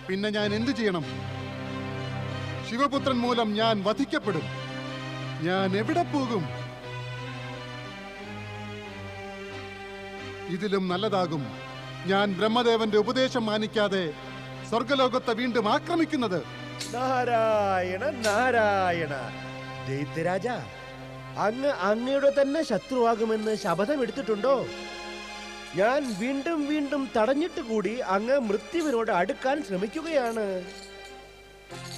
പിന്നെ ഞാൻ എന്തു ചെയ്യണം? ശിവപുത്രൻ മൂലം ഞാൻ വധിക്കപ്പെടും. ഞാൻ എവിടെ പോകും? ഇതിലും നല്ലതാകും ഞാൻ ബ്രഹ്മദേവന്റെ ഉപദേശം മാനിക്കാതെ സ്വർഗലോകത്തെ വീണ്ടും ആക്രമിക്കുന്നത്. നാരായണ നാരായണ. ദൈത്യരാജ, അങ്ങ് അങ്ങയുടെ തന്നെ ശത്രുവാകുമെന്ന് ശപഥമെടുത്തിട്ടുണ്ടോ? ഞാൻ വീണ്ടും വീണ്ടും തടഞ്ഞിട്ട് കൂടി അങ്ങ് മൃത്യുവിനോട് അടുക്കാൻ ശ്രമിക്കുകയാണ്.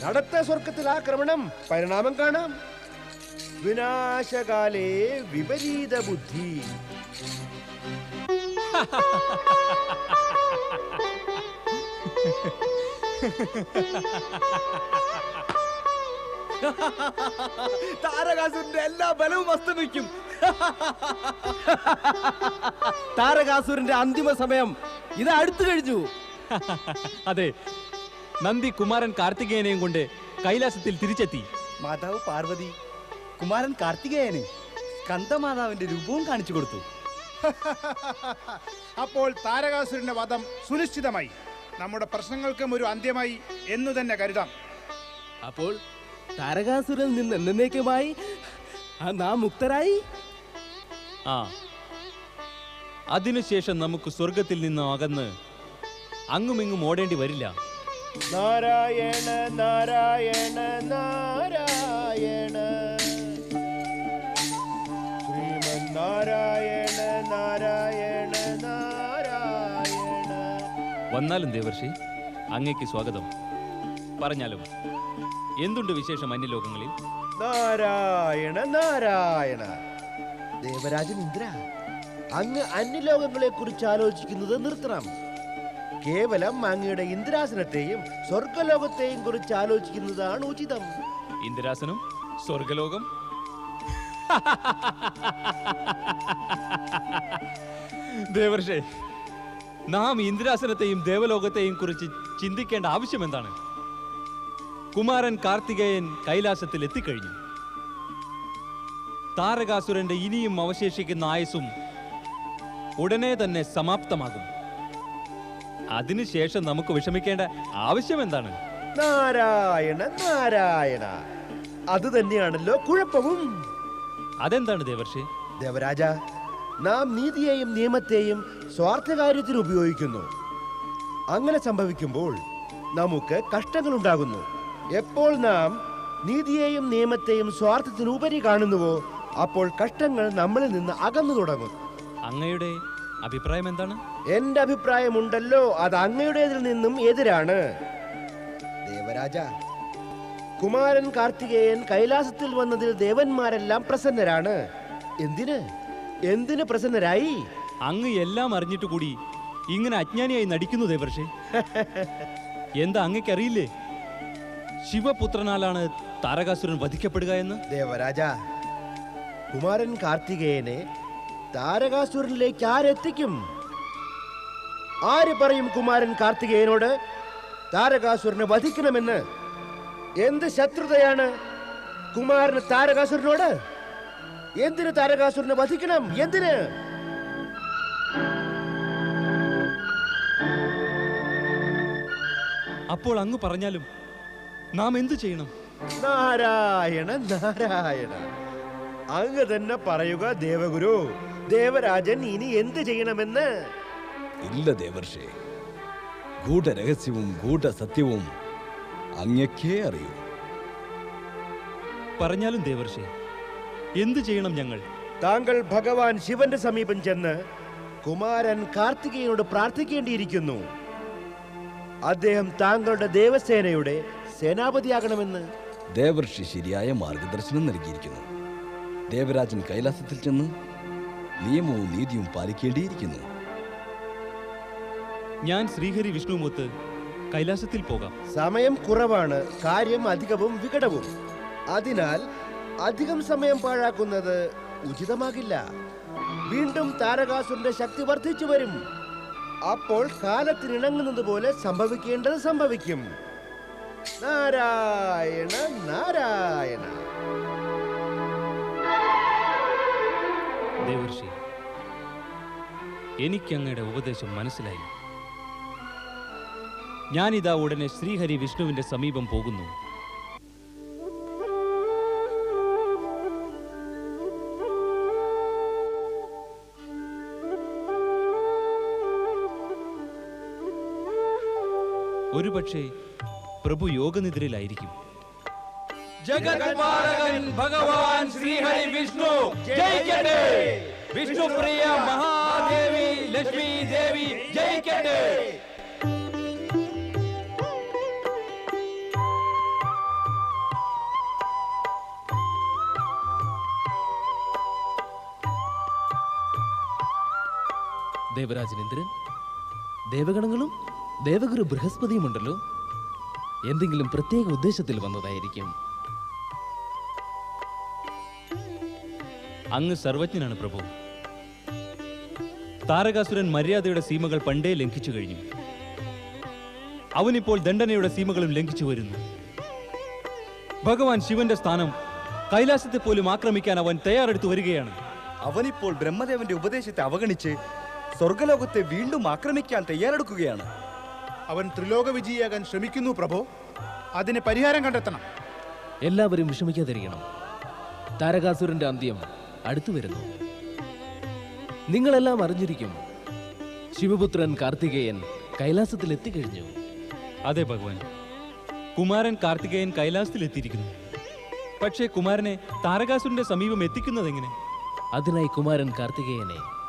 നടത്ത സ്വർഗത്തിൽ ആക്രമണം, പരിണാമം കാണാം. വിനാശകാലേ വിപരീത ബുദ്ധി. താരകാസുരന്റെ എല്ലാ ബലവും അസ്തമിക്കും. താരകാസുരന്റെ അന്തിമ സമയം ഇത് അടുത്തു കഴിഞ്ഞു. അതെ, നന്ദി കുമാരൻ കാർത്തികേയനെയും കൊണ്ട് കൈലാസത്തിൽ തിരിച്ചെത്തി. മാതാവ് പാർവതി കുമാരൻ കാർത്തികേയന് സ്കന്ദമാതാവിന്റെ രൂപവും കാണിച്ചു കൊടുത്തു. അപ്പോൾ താരകാസുരന്റെ വധം സുനിശ്ചിതമായി. നമ്മുടെ പ്രശ്നങ്ങൾക്കും ഒരു അന്ത്യമായി എന്നു തന്നെ കരുതാം. അപ്പോൾ താരകാസുരനിൽ നിന്ന് എന്നേക്കുമായി നാം മുക്തരായി. ആ, അതിനുശേഷം നമുക്ക് സ്വർഗത്തിൽ നിന്ന് അകന്ന് അങ്ങുമിങ്ങും ഓടേണ്ടി വരില്ല. നാരായണ നാരായണ നാരായണ. ശ്രീമൻ നാരായണ നാരായണ നാരായണ. വന്നാലും ദേവർഷി, അങ്ങേക്ക് സ്വാഗതം. പറഞ്ഞാലും എന്തുണ്ട് വിശേഷം അന്യലോകങ്ങളിൽ? നാരായണ നാരായണ. ദേവരാജൻ ഇന്ദ്ര, അങ്ങ് അന്യലോകങ്ങളെ കുറിച്ച് ആലോചിക്കുന്നത് നിർത്തണം. കേവലം അങ്ങയുടെ ഇന്ദ്രാസനത്തെയും സ്വർഗലോകത്തെയും കുറിച്ച് ആലോചിക്കുന്നതാണ് ഉചിതം. ഇന്ദ്രാസനം, സ്വർഗലോകം? ദേവർഷേ, നാം ഇന്ദ്രാസനത്തെയും ദേവലോകത്തെയും കുറിച്ച് ചിന്തിക്കേണ്ട ആവശ്യം എന്താണ്? കുമാരൻ കാർത്തികേയൻ കൈലാസത്തിൽ എത്തിക്കഴിഞ്ഞു. താരകാസുരന്റെ ഇനിയും അവശേഷിക്കുന്ന ആയുസ്സും ഉടനെ തന്നെ സമാപ്തമാകും. അതിനുശേഷം നമുക്ക് വിഷമിക്കേണ്ട ആവശ്യം എന്താണ്? നാരായണ നാരായണ. അത് തന്നെയാണല്ലോ കുഴപ്പവും. അതെന്താണ് ദേവർഷി? ദേവരാജ, നാം നീതിയെയും നിയമത്തെയും സ്വാർത്ഥകാര്യത്തിന് ഉപയോഗിക്കുന്നു. അങ്ങനെ സംഭവിക്കുമ്പോൾ നമുക്ക് കഷ്ടങ്ങൾ ഉണ്ടാകുന്നു. എപ്പോൾ നാം നീതിയെയും നിയമത്തെയും സ്വാർത്ഥത്തിനുപരി കാണുന്നുവോ, അപ്പോൾ കഷ്ടങ്ങൾ നമ്മളിൽ നിന്ന് അകന്നു തുടങ്ങും. അങ്ങയുടെ അഭിപ്രായം എന്താണ്? എന്റെ അഭിപ്രായമുണ്ടല്ലോ, അത് അങ്ങയുടേതിൽ നിന്നും എതിരാണ്. ദേവരാജ, കുമാരൻ കാർത്തികേയൻ കൈലാസത്തിൽ വന്നതിൽ ദേവന്മാരെല്ലാം പ്രസന്നരാണ്. എന്തിന് പ്രസന്നരായി? അങ്ങ് എല്ലാം അറിഞ്ഞിട്ട് കൂടി ഇങ്ങനെ അജ്ഞാനിയായി നടിക്കുന്നു ദേവർഷി. എന്താ അങ്ങയ്ക്കറിയില്ലേ ശിവപുത്രനാലാണ് താരകാസുരൻ വധിക്കപ്പെടുക എന്ന്? ദേവരാജ, കുമാരൻ കാർത്തികേയനെ താരകാസുരനിലേക്ക് ആരെത്തിക്കും? ആര് പറയും കുമാരൻ കാർത്തികേയനോട് താരകാസുരനെ വധിക്കണമെന്ന്? എന്ത് ശത്രുതയാണ് കുമാരന് താരകാസുരനോട്? എന്തിന് താരകാസുരനെ വധിക്കണം? എന്തിന്? അപ്പോൾ അങ്ങ് പറഞ്ഞാലും നാം എന്തു ചെയ്യണം? നാരായണ നാരായണ. അങ്ങ് തന്നെ പറയുക ദേവഗുരു. ദേവരാജൻ ഇനി എന്ത് ചെയ്യണമെന്ന്? ഇല്ല ദേവർഷേ, ഗൂഢരഹസ്യവും ഗൂഢസത്യവും അങ്ങക്കേ അറിയൂ. പറഞ്ഞാലും ദേവർഷി, എന്തു ചെയ്യണം ഞങ്ങൾ? താങ്കൾ ഭഗവാൻ ശിവന്റെ സമീപം ചെന്ന് കുമാരൻ കാർത്തികേയനോട് പ്രാർത്ഥിക്കേണ്ടിയിരിക്കുന്നു. അദ്ദേഹം താങ്കളുടെ ദേവസേനയുടെ സേനാപതിയാകണമെന്ന്. ദേവർഷി ശരിയായ മാർഗദർശനം നൽകിയിരിക്കുന്നു. ദേവരാജൻ കൈലാസത്തിൽ ചെന്ന് നിയമവും നീതിയും പാലിക്കേണ്ടിയിരിക്കുന്നു. ഞാൻ ശ്രീഹരി വിഷ്ണുമൊത്ത് കൈലാസത്തിൽ പോകാം. സമയം കുറവാണ്, കാര്യം അധികവും വികടവും. അതിനാൽ അധികം സമയം പാഴാക്കുന്നത് ഉചിതമാകില്ല. വീണ്ടും താരകാസുരന്റെ ശക്തി വർദ്ധിച്ചു വരും. അപ്പോൾ കാലത്തിനിണങ്ങുന്നത് പോലെ സംഭവിക്കേണ്ടത് സംഭവിക്കും. നാരായണ നാരായണ. ദേവർഷി, എനിക്ക് അങ്ങയുടെ ഉപദേശം മനസ്സിലായി. ഞാനിതാ ഉടനെ ശ്രീഹരി വിഷ്ണുവിന്റെ സമീപം പോകുന്നു. ഒരുപക്ഷെ പ്രഭു യോഗനിദ്രയിലായിരിക്കും. ജഗത്പാലകൻ ഭഗവാൻ ശ്രീഹരി വിഷ്ണു ജയിക്കട്ടെ. വിഷ്ണുപ്രിയ മഹാദേവി ലക്ഷ്മി ദേവി ജയിക്കട്ടെ. ദേവരാജനേന്ദ്രൻ, ദേവഗണങ്ങളും ദേവഗുരു ബൃഹസ്പതിയുമുണ്ടല്ലോ. എന്തെങ്കിലും പ്രത്യേക ഉദ്ദേശത്തിൽ വന്നതായിരിക്കും. അങ്ങ് സർവജ്ഞനാണ് പ്രഭു. താരകാസുരൻ മര്യാദയുടെ സീമകൾ പണ്ടേ ലംഘിച്ചു കഴിഞ്ഞു. അവനിപ്പോൾ ദണ്ഡനയുടെ സീമകളും ലംഘിച്ചു വരുന്നു. ഭഗവാൻ ശിവന്റെ സ്ഥാനം കൈലാസത്തെ പോലും ആക്രമിക്കാൻ അവൻ തയ്യാറെടുത്തു വരികയാണ്. അവനിപ്പോൾ ബ്രഹ്മദേവന്റെ ഉപദേശത്തെ അവഗണിച്ച് സ്വർഗലോകത്തെ വീണ്ടും ആക്രമിക്കാൻ തയ്യാറെടുക്കുകയാണ്. അവൻ ത്രിലോക വിജയിയാകാൻ ശ്രമിക്കുന്നു പ്രഭു. അതിന് പരിഹാരം കണ്ടെത്തണം. എല്ലാവരും വിഷമിക്കാതിരിക്കണം. താരകാസുരന്റെ അന്ത്യം അടുത്തു വരുന്നു. നിങ്ങളെല്ലാം അറിഞ്ഞിരിക്കും, ശിവപുത്രൻ കാർത്തികേയൻ കൈലാസത്തിൽ എത്തിക്കഴിഞ്ഞു. അതെ ഭഗവാൻ, കുമാരൻ കാർത്തികേയൻ കൈലാസത്തിൽ എത്തിയിരിക്കുന്നു. പക്ഷേ കുമാരനെ താരകാസുരന്റെ സമീപം എത്തിക്കുന്നത് എങ്ങനെ? അതിനായി കുമാരൻ കാർത്തികേയനെ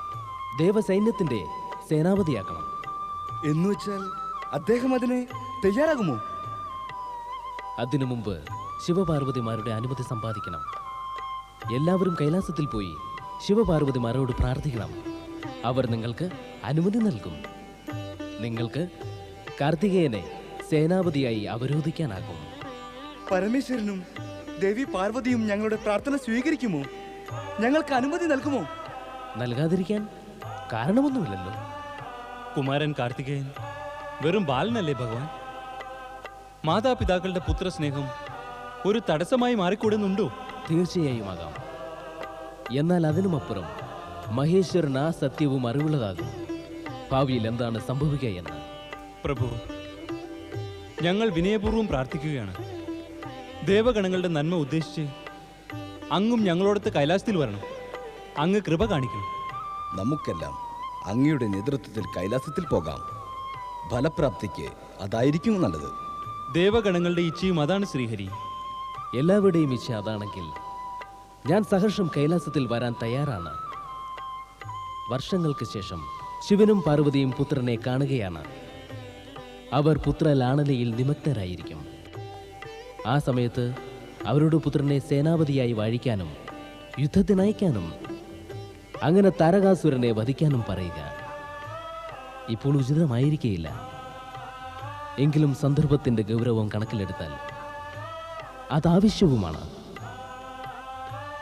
ദേവസൈന്യത്തിന്റെ സേനാപതിയാക്കണം. എന്നുവെച്ചാൽ അദ്ദേഹം അതിന് തയ്യാറാകുമോ? അതിനു മുമ്പ് ശിവപാർവതിമാരുടെ അനുമതി സമ്പാദിക്കണം. എല്ലാവരും കൈലാസത്തിൽ പോയി ശിവപാർവതിമാരോട് പ്രാർത്ഥിക്കണം. അവർ നിങ്ങൾക്ക് അനുമതി നൽകും. നിങ്ങൾക്ക് കാർത്തികേയനെ സേനാപതിയായി അവരോധിക്കാനാകും. പരമേശ്വരനും ദേവി പാർവതിയും ഞങ്ങളുടെ പ്രാർത്ഥന സ്വീകരിക്കുമോ? ഞങ്ങൾക്ക് അനുമതി നൽകുമോ? നൽകാതിരിക്കാൻ കാരണമൊന്നുമില്ലല്ലോ. കുമാരൻ കാർത്തികേയൻ വെറും ബാലനല്ലേ ഭഗവാൻ? മാതാപിതാക്കളുടെ പുത്രസ്നേഹം ഒരു തടസ്സമായി മാറിക്കൂടുന്നുണ്ടോ? തീർച്ചയായും ആകാം. എന്നാൽ അതിനുമപ്പുറം മഹേശ്വരൻ ആ സത്യവും അറിവുള്ളതാകും. ഭാവിയിൽ എന്താണ് സംഭവിക്കുക എന്ന്. പ്രഭു, ഞങ്ങൾ വിനയപൂർവ്വം പ്രാർത്ഥിക്കുകയാണ്. ദേവഗണങ്ങളുടെ നന്മ ഉദ്ദേശിച്ച് അങ്ങും ഞങ്ങളോടൊത്ത് കൈലാസത്തിൽ വരണം. അങ്ങ് കൃപ കാണിക്കണം. നമുക്കെല്ലാം അങ്ങയുടെ നേതൃത്വത്തിൽ കൈലാസത്തിൽ പോകാം. ഫലപ്രാപ്തിക്ക് അതായിരിക്കും നല്ലത്. ദേവഗണങ്ങളുടെ ഇച്ഛയും അതാണ് ശ്രീഹരി. എല്ലാവരുടെയും ഇച്ഛ അതാണെങ്കിൽ ഞാൻ സഹർഷം കൈലാസത്തിൽ വരാൻ തയ്യാറാണ്. വർഷങ്ങൾക്ക് ശേഷം ശിവനും പാർവതിയും പുത്രനെ കാണുകയാണ്. അവർ പുത്രലാളനയിൽ നിമഗ്നരായിരിക്കും. ആ സമയത്ത് അവരുടെ പുത്രനെ സേനാപതിയായി വാഴിക്കാനും യുദ്ധത്തിനയക്കാനും അങ്ങനെ താരകാസുരനെ വധിക്കാനും പറയുക ഇപ്പോൾ ഉചിതമായിരിക്കുകയില്ല. എങ്കിലും സന്ദർഭത്തിന്റെ ഗൗരവം കണക്കിലെടുത്താൽ അതാവശ്യവുമാണ്.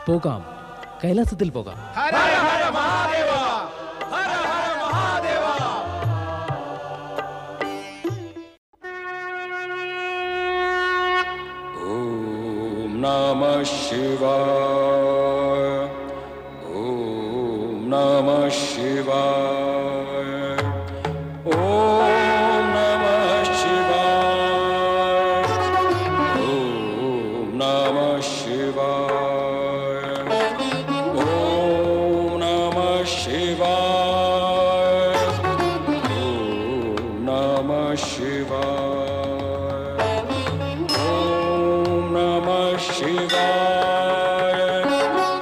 പോകാം, കൈലാസത്തിൽ പോകാം. ഹര ഹര മഹാദേവ, ഹര ഹര മഹാദേവ. ഓം നമഃ ശിവായ. ഓം നമഃ ശിവായ. ഓം നമഃ ശിവായ. ഓം നമഃ ശിവായ. ഓം നമഃ ശിവായ. ഓം നമഃ ശിവായ. ഓം നമഃ ശിവായ. ഓം നമഃ ശിവായ. ഓം നമഃ ശിവായ.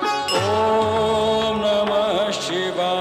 ഓം നമഃ ശിവായ. ഓം നമഃ ശിവായ. ഓം നമഃ ശിവായ.